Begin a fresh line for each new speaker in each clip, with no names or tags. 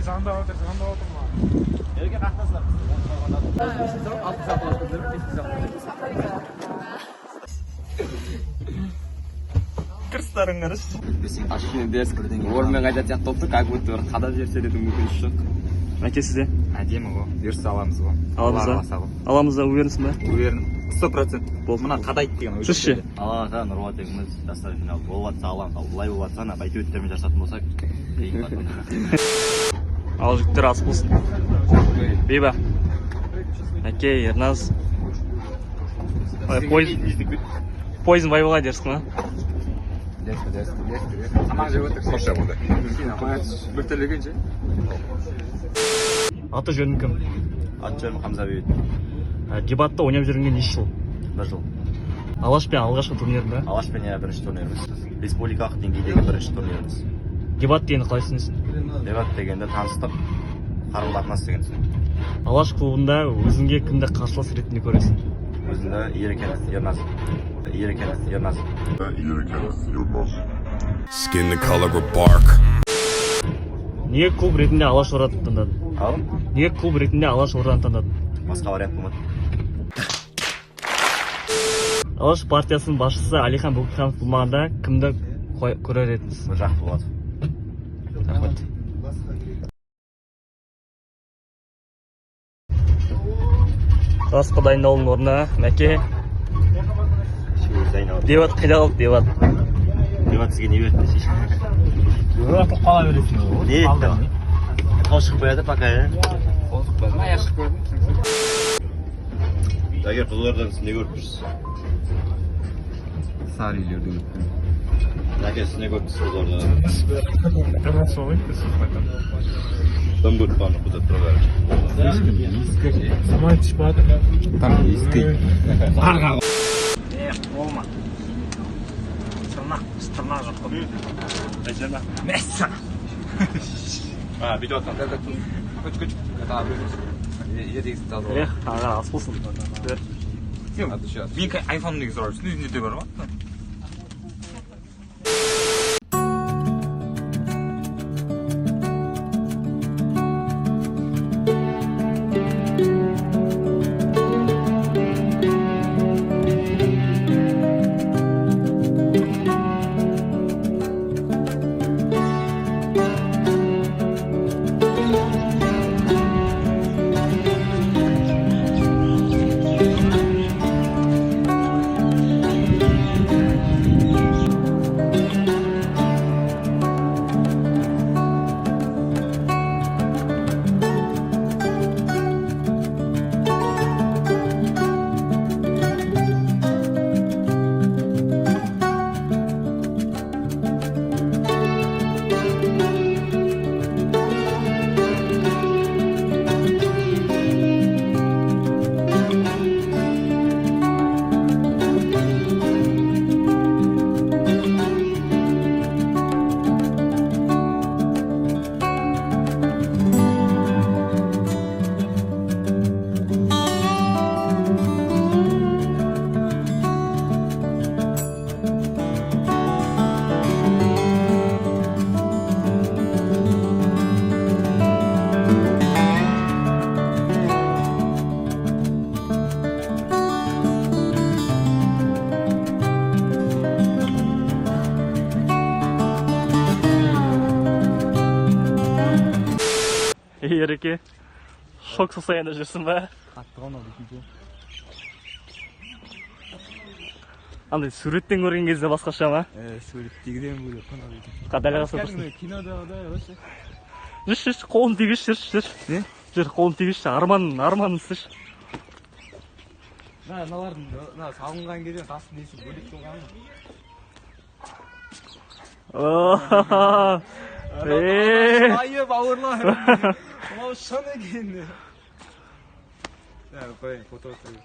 Звондап отырма.
Ерге қақтасыздар.
Кірістарың қараш.
Ашын дерс кірдің. Ормен қайда сияқты болса, как будто бір қада жерсе дедің мүмкін жоқ.
Мәке сізде?
Әдемі ғой. Дерс аламыз ғой.
Аламыз да уверенсің ба?
Уверен. 100%.
Болды.
Мына қадайды деген.
Сіз ше?
Алла Нұрболат егіміз жастар финал болыватса аламыз. Ал былай болыватса, бәйтеуіттермен жасатын болсақ,
Ал жігіттер ас болсын. Бейба. Мәке, Ерназ. Пойызын бай болған дерсің ба?
Тамақ жеп өтік. Қоша болды. Бір тілегенше.
Аты жөнің кім?
Аты жөнім Хамза Бейбіт.
Дебатта ойнап жүргенге неше жыл?
1 жыл.
Алашпен алғашқы турнирінде?
Алашпен бірінші турниріміз. Республикалық деңгейдегі бірінші турниріміз.
Дебат дегенді қалай түсінесің?
Дебат дегенде таныстық, қарым-қатынас деген сөз.
Алаш клубында өзіңге кімді қарсылас ретінде көресің?
Өзінде Ерекенов Ерназ.
Skin the color of bark.
Неге клуб ретінде Алаш Орданы таңдадың?
Алым?
Неге клуб ретінде Алаш Орданы таңдадың?
Басқа вариант болмады.
Алаш партиясының басшысы Алихан Бөкейханов болмағанда кімді көрер едіңіз?
Міржақып болады.
Рахмет. Расқа дайындалудың орнына Мәке. Дебат қайда қалды, дебат?
Дебат сізге не берді десейші?
Дебат қала бересің ғой.
Не етті? Қол шығып қояды, пока.
Мая шығып көрдім.
Дагер Қызылорданың сіз не көріп тұрсыз?
Сары үйлерді көріп.
Дагер сіз не көріп тұрсыз Қызылорданың?
Қырман солай,
Там көріп баны құда тұрғары.
Самай түшпады.
Там ескі.
Болма. Сырнақ жоқ қой. Әжема. Мәссана.
Бүйтіп атқан.
Көч. Ертегісі таза.
Аға, ас болсын.
Мен айфон неге сұрап жүрсің, өзінде де бар ма?
Ереке, шок состояниеда жүрсің ба?
Қатты қалмады екен.
Андай суреттен көрген кезде басқаша ма?
Суреттегіден бөлек қалмады екен.
Қадалға сұрсын.
Кинодағыдай вообще.
Жүрші, қолын тегіш, жүрші.
Не?
Жүр, қолын тегіш, арманын істеш.
Мыналардың салынған кезде тастың несі бөлек болған. Айы бауырлар. Мынау шын екен. Қой, фото өтіріп.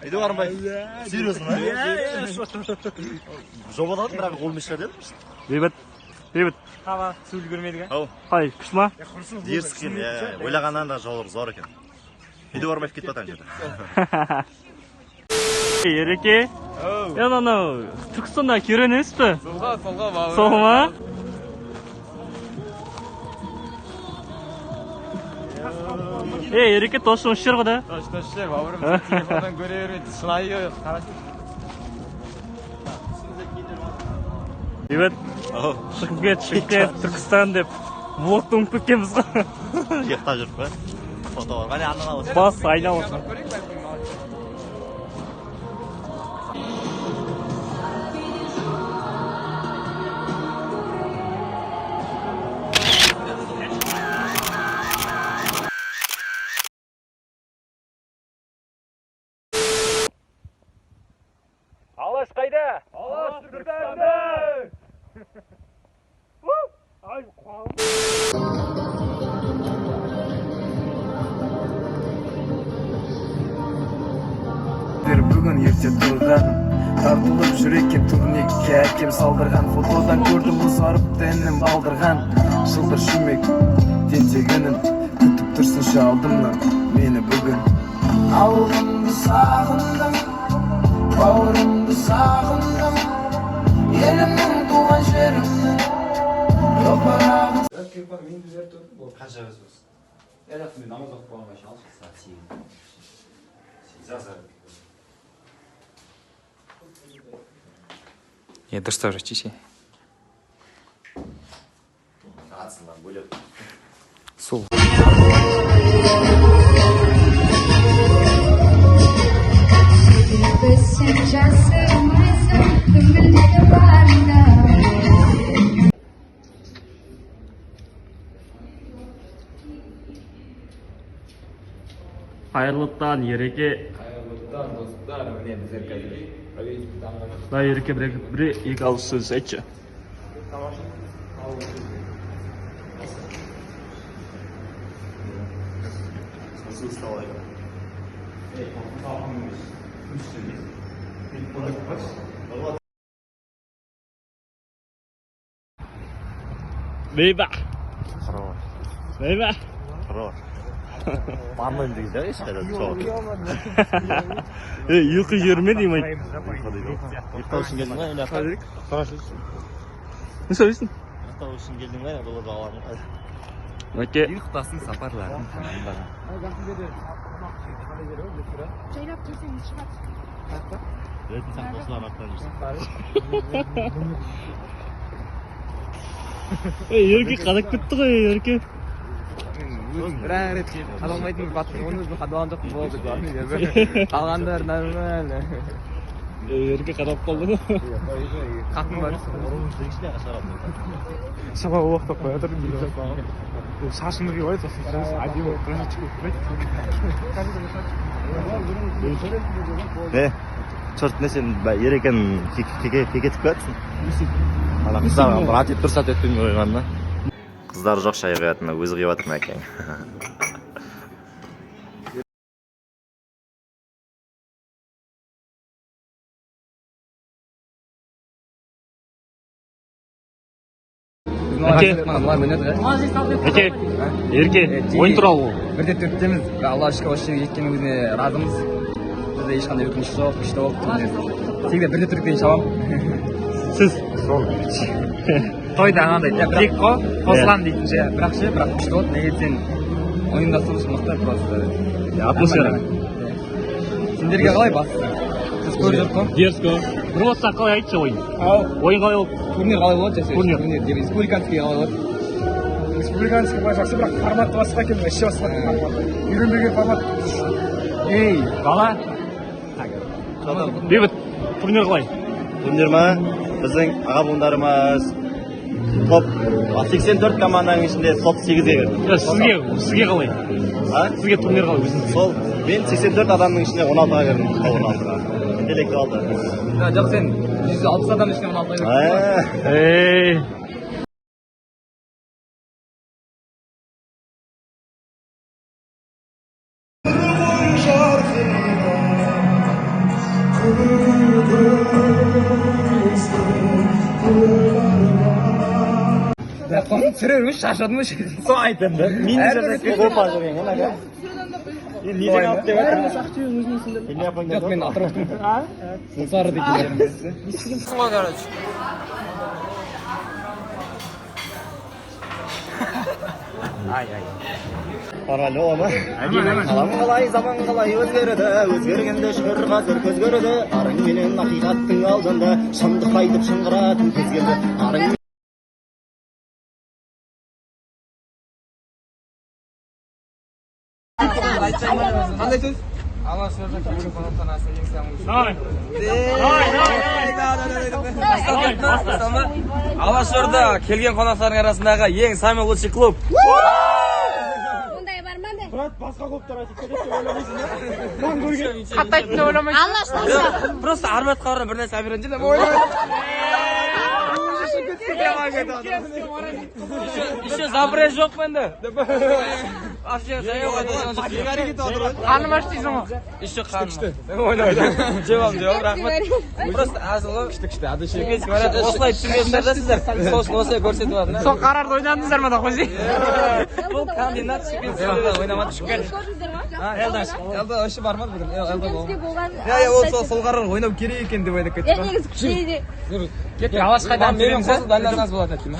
Үйде барым бай. Серьезно, жобадан бірақ қолым ішер дедім.
Бейбіт.
Қава, сөйлі көрмедік,
Ау.
Қай, күшті ма?
Дерскен, ойлағаннан да зор екен. Үйде бармай кетіп атан жерді.
Ереке. Анау, Түркістанда керен емес пе?
Солға бауыр.
Сол ма? Ереке тосың ішер ғой да.
Tosh, bobur telefondan ko'ravermaydi. Shunday qarash.
Бейбіт, шығып кет, Түркістан деп влогты ұмытып кеткенбіз ғой.
Ұйықтап жүріп па? Фото бар. Қане артына осы.
Бас айналып. Алаш қайда? Алаш Түркістанда! Ай,
бүгін ерте тұрған тартылып жүр екен турникке әкем салдырған фотодан көрдім ұзарып тәнім балдырған жылдыр шүмек тентегінін күтіп тұрсыншы алдымнан мені бүгін ауылымды сағындым бауырымды сағындым елімнің туған жерімнің топырағын
Қанша өзіміз?
мен намаз оқып болғанға шейін алшы сағат 8.
Да что же, чиси.
Сағатсындан бөлек.
Сол.
Қайырлы таң, Ереке.
Қайырлы достар, міне біздер қазір әуезовті дамыған.
Да, Ереке, бір екі ауыз сөз айтшы.
Сосын ұсталай.
Бейба.
Қыры.
Бейба.
Қыры. Бармайым дейді еш қайда соғып.
Ұйқы жүрме деймін.
Ұйықтау үшін келдің ғой, әлі
Не сөйлейсің?
Ұйықтау үшін келдің ғой, бұл бағаларын.
Өте.
Ұйықтасын сапарларын таңдаған.
Жайлап келсеңіз шығады.
Ретін сен қосылар аттан жүрсің.
Ереке қадап кетті ғой, Ереке.
бір рет қадалмайтын бір батыр оны өзім қадалған жоқпын болды. Қалғандар нормально.
Ереке қадап қалды ғой.
Қатын бар.
Sabah o vakti koyardım bir de. Saçını bir oyat olsun. Hadi o kadar çıkıyor.
Ne? Çort ne sen Ерекен кетіп кетсің? Ана қыздар брат етіп тұрсат өтпен қойғанда. Қыздар жоқ шай қоятын, өзі қиып жатыр мәкең.
Өте, Ереке, ойын туралы ол.
Бірде төрттеміз. Аллаға шүкір осы жерге жеткенімізіне разымыз. Бізде ешқандай өкініш жоқ, күшті болып. Сегде бірде түріктен шабам.
Сіз?
Тойда анандай тек қосылам дейтінше, бірақ күшті болды. Неге сен ойындасыңыз мықты просто.
Атмосфера.
Сендерге қалай бастысы? Сіз көріп жүріп қой?
Дерзко. Бір болса қалай айтшы ойын? Ойын қалай болды?
Турнир қалай болады?
Турнир.
Республиканский қалай болады?
Республиканский бай жақсы, бірақ форматы басқа екен, іші басқа форматы. Үйренбеген формат.
Ей, бала. Бейбіт, турнир қалай?
Турнир ма? Біздің аға буындарымыз топ 84 команданың ішінде топ 8-ге кірді.
Сізге қалай? Сізге турнир қалай өзіңізге?
Сол, мен 84 адамның ішінде 16-ға кірдім. 16-ға. Интеллектуалды.
Жоқ, сен 160 адамның ішінде 16-ға кірдің.
Ей.
Түсірерміз, шашадымыз. Сол айтын да.
Мені жасап қопа жүрген, ғана ға? Неден алып деп айтыр?
Жоқ, мен атырауқтың. Сары дейтін. Сұға қарач.
Параллы оны. Қалам қалай, заман қалай өзгерді. Өзгергенде шүкір қазір көз көрді. Арың менен ақиқаттың алдында шындық айтып шыңғыратын кез келді. Арың
Qanday so'z? Alashlarda kelgan qonaqxonasi eng samimiy. Alashlarda kelgan qonaqxonalar arasındagi eng samimiy лучший klub.
Bunday barmanda.
Брат, басқа клубтар айтып кетеді деп ойламайсың да? Мен көрген.
Qataytni o'ylamaysan. Alloh
Просто армат qavran bir narsa aytib deb Еще запрет жоқ menda. Вообще
Qanim ochdingizmi?
Еще qanim. Javob, rahmat. Просто asli ishda adashib. Осылай tushunganlarda sizlar so'zni осылай ko'rsatyapti.
Son qarorda o'ynadingizlarmi da qo'zi?
Bu kandidат chempionatda o'ynamadi tushgan. Elda ishi bormi bugun? Elda bo'ldi. Ya, o sol qaror o'ynab kerak ekan deb o'ylab ketdim.
Negisi kuchli edi.
Ket, yavaş qaydan berim qo'l balandas bo'ladi aytdim.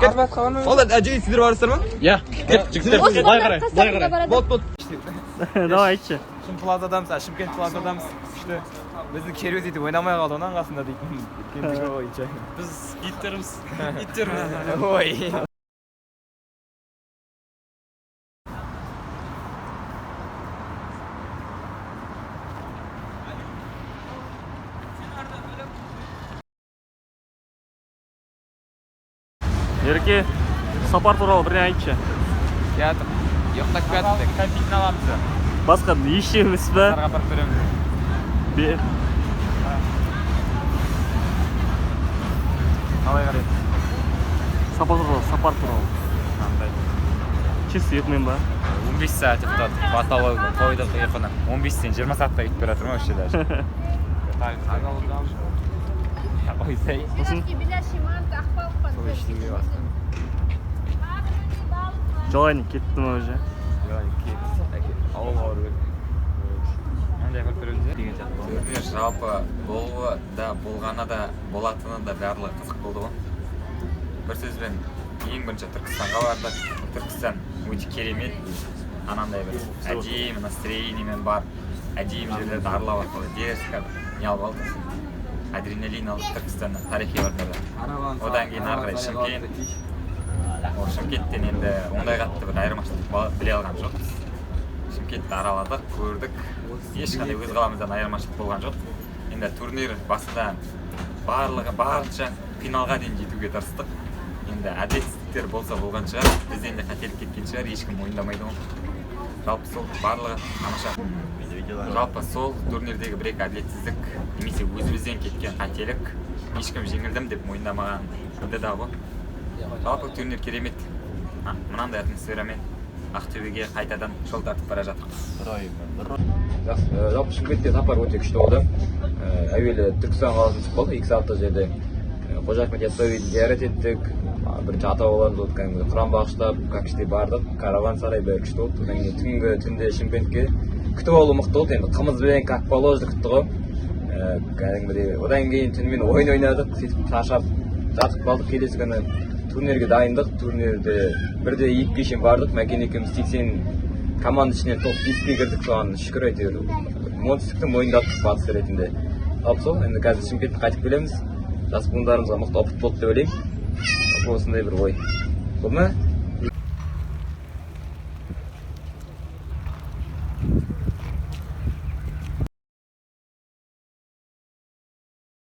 Arbat qavarmi? Ola, ajoyib sizlar borsizlarmi?
Ya, ket, jigitlar, былай qarang, былай qarang.
Bot.
Давай aytchi.
Шым плазадамыз, Шымкент плазадамыз. Күшті. Бізді керует етіп ойнамай қалды оның қасында дейтін. Кендігі ойынша.
Biz itterimiz.
Ой.
Ерке, сапар туралы бір айтшы.
Ятым. Yoqtaq ketdik. Konfetni olamiz.
Басқа ешеміз бе?
Сарға апарып береміз. Қалай қарайсыз?
Сапар туралы.
Қандай?
Честь етмен ба?
15 saat yıktadık. Batavı koyduk yakına. 15'ten 20 saatte gitip beraber mi işte der. Oysay. Soy işlemi bastım.
Жолайны кеттім уже.
Ауыл ауыр көрдім. Қандай қылып көрдіңіз деген сияқты. Турнир жалпы болуы да болғаны да болатыны да барлығы қызық болды ғой. Bir сөзбен ең бірінші Түркістанға бардық. Түркістан өте керемет. Анандай бір әдемі настроениемен бар. Әдемі жерлерді аралап арқылы дерзко не алып алдық. Адреналин алып Түркістаннан тарихи орындарды. Одан кейін ары қарай Шымкент. Ол Шымкенттен енді ондай қатты бір айырмашылық біле алған жоқпыз. Шымкентті араладық, көрдік. Ешқандай өз қаламыздан айырмашылық болған жоқ. Енді турнир басында барынша финалға дейін жетуге тырыстық. Енді әділетсіздіктер болса болған шығар, бізден де қателік кеткен шығар, ешкім мойындамайды ғой. Жалпы сол барлығы тамаша. Жалпы сол турнирдегі бір-екі әділетсіздік немесе өзімізден кеткен қателік ешкім жеңілдім деп мойындамаған еді да ғой. Жалпы турнир керемет. Мынандай атмосферамен Ақтөбеге қайтадан жол тартып бара жатырмыз.
Жалпы Шымкентте сапар өте күшті болды. Әуелі Түркістан қаласын түсіп қалдық, 2 сағатта жерде Қожа Ахмет Яссауиді зиярат еттік. Бірінші ата-бабаларымыз болды, кәдімгі құран бағыштап, как іште бардық. Караван сарай бәрі күшті болды. Одан кейін түнде Шымкентке күтіп алу мықты болды. Енді қымыз бен как положено күтті ғой. Кәдімгідей. Одан кейін түнімен ойын ойнадық, сөйтіп шаршап жатып қалдық. Келесі күні турнирге дайындық. Турнирде бірде 2-ге шейін бардық. Мәкен екеуміз 80 команда ішінен топ 5-ге кірдік. Соған шүкір әйтеуір. Оңтүстікті мойындаттық батыс ретінде. Ал сол, енді қазір Шымкентке қайтып келеміз. Жас буындарымызға мықты опыт болды деп ойлаймын. Осындай бір ой. Болды ма?